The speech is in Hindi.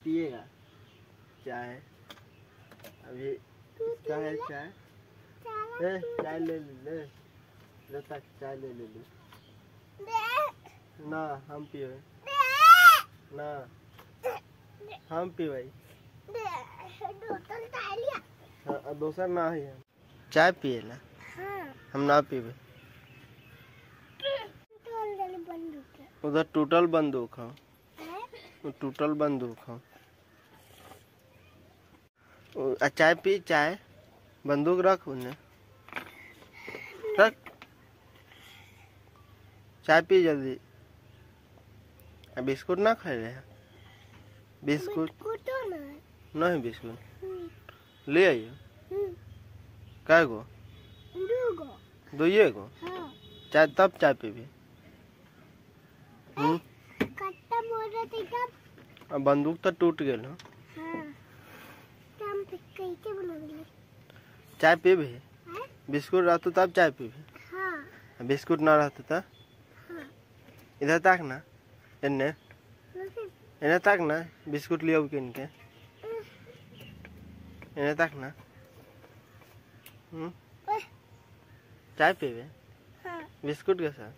पिएगा चाय? अभी क्या है चाय? चाय ले ले ले तक चाय ले ले ना हम पिए ना हम पीवे दोसर ना है चाय पिए ना हम ना पीवे। उधर टूटल बंदूक हो टूटल बंदूक हो चाय पी चाय बंदूक रख उन्हें रख चाय पी जल्दी। बिस्कुट ना खा रहे हैं बिस्कुट नहीं बिस्कुट ले आइए कै गो दुइये गो चाय तब चाय पीबी। अब बंदूक तो टूट गए हो चाय पीबी बिस्कुट रहते तब चाय पीबी बिस्कुट ना रहते तब इधर तक ना इन्ने इन्हें तक ना बिस्कुट लिया किन के इन्हें तक ना चाय पीबे बिस्कुट के साथ।